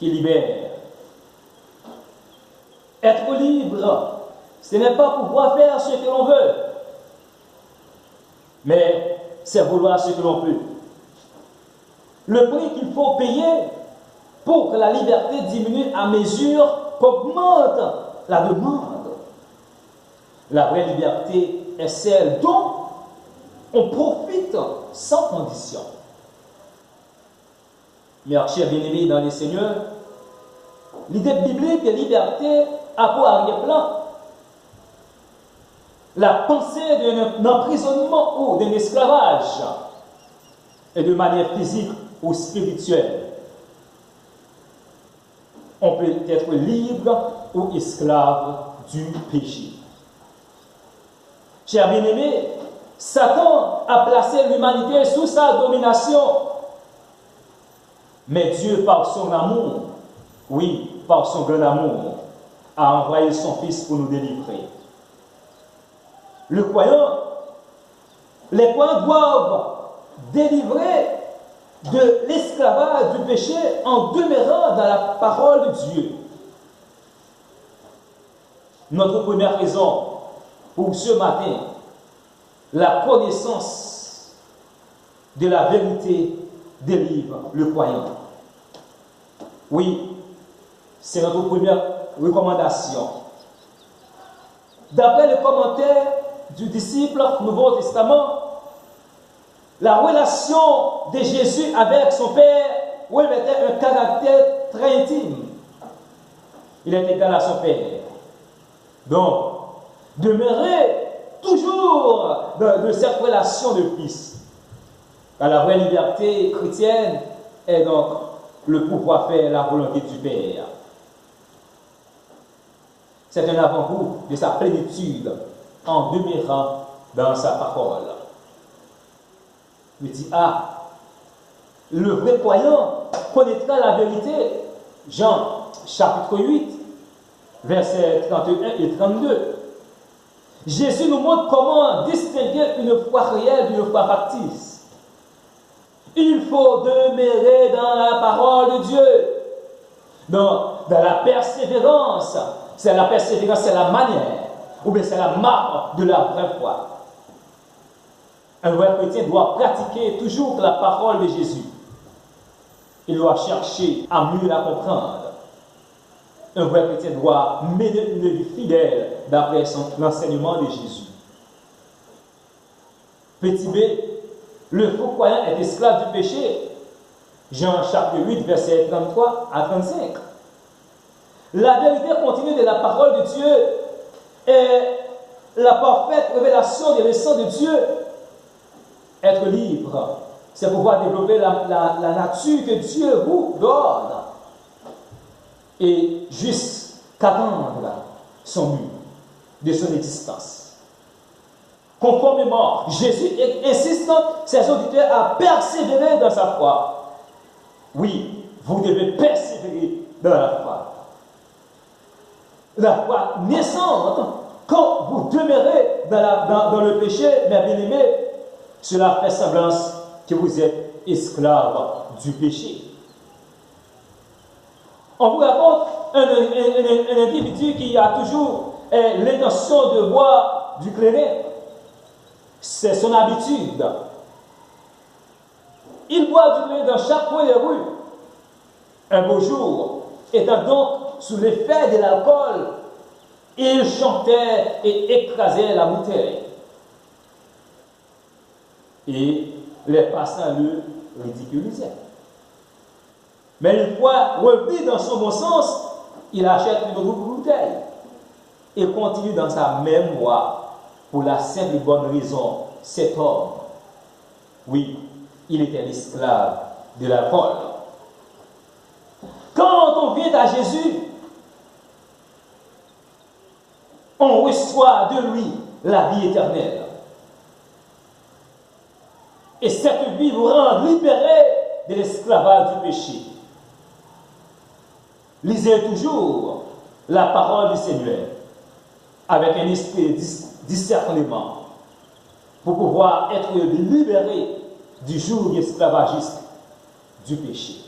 qui libère. Être libre, ce n'est pas pouvoir faire ce que l'on veut, mais c'est vouloir ce que l'on peut. Le prix qu'il faut payer pour que la liberté diminue à mesure qu'augmente la demande. La vraie liberté est celle dont on profite sans condition. Mes chers bien-aimés dans les seigneurs, l'idée biblique de liberté a pour arrière-plan la pensée d'un emprisonnement ou d'un esclavage, et de manière physique ou spirituelle. On peut être libre ou esclave du péché. Chers bien-aimés, Satan a placé l'humanité sous sa domination. Mais Dieu, par son amour, oui, par son grand amour, a envoyé son Fils pour nous délivrer. Les croyants doivent délivrer de l'esclavage du péché en demeurant dans la parole de Dieu. Notre première raison pour ce matin, la connaissance de la vérité délivre le croyant. Oui, c'est notre première recommandation. D'après le commentaire du disciple du Nouveau Testament, la relation de Jésus avec son Père revêtait un caractère très intime. Il est égal à son Père. Donc, demeurer toujours dans cette relation de fils. Car la vraie liberté chrétienne est donc le pouvoir faire la volonté du Père. C'est un avant-goût de sa plénitude en demeurant dans sa parole. Il dit, le vrai croyant connaîtra la vérité. Jean, chapitre 8, versets 31 et 32. Jésus nous montre comment distinguer une foi réelle d'une foi factice. Il faut demeurer dans la parole de Dieu. Donc, dans la persévérance, c'est la manière, ou bien c'est la marque de la vraie foi. Un vrai chrétien doit pratiquer toujours la parole de Jésus. Il doit chercher à mieux la comprendre. Un vrai chrétien doit mener une vie fidèle d'après l'enseignement de Jésus. Petit B, le faux croyant est esclave du péché. Jean chapitre 8, versets 33 à 35. La vérité continue de la parole de Dieu est la parfaite révélation des leçons de Dieu. Être libre, c'est pouvoir développer la nature que Dieu vous donne. Et jusqu'attendre son mur de son existence. Conformément, Jésus insiste ses auditeurs à persévérer dans sa foi. Oui, vous devez persévérer dans la foi. La foi naissante, quand vous demeurez dans le péché, mes bien-aimés, cela fait semblance que vous êtes esclave du péché. On vous raconte un individu qui a toujours l'intention de boire du clairin. C'est son habitude. Il boit du clairin dans chaque coin des rues. Un beau jour, étant donc sous l'effet de l'alcool, il chantait et écrasait la bouteille. Et les passants le ridiculisaient. Mais une fois revenu dans son bon sens, il achète une autre bouteille et continue dans sa même voie pour la simple et bonne raison. Cet homme, oui, il était l'esclave de l'alcool. Quand on vient à Jésus, on reçoit de lui la vie éternelle. Et cette vie vous rend libéré de l'esclavage du péché. Lisez toujours la parole du Seigneur avec un esprit de discernement pour pouvoir être libéré du joug esclavagiste du péché.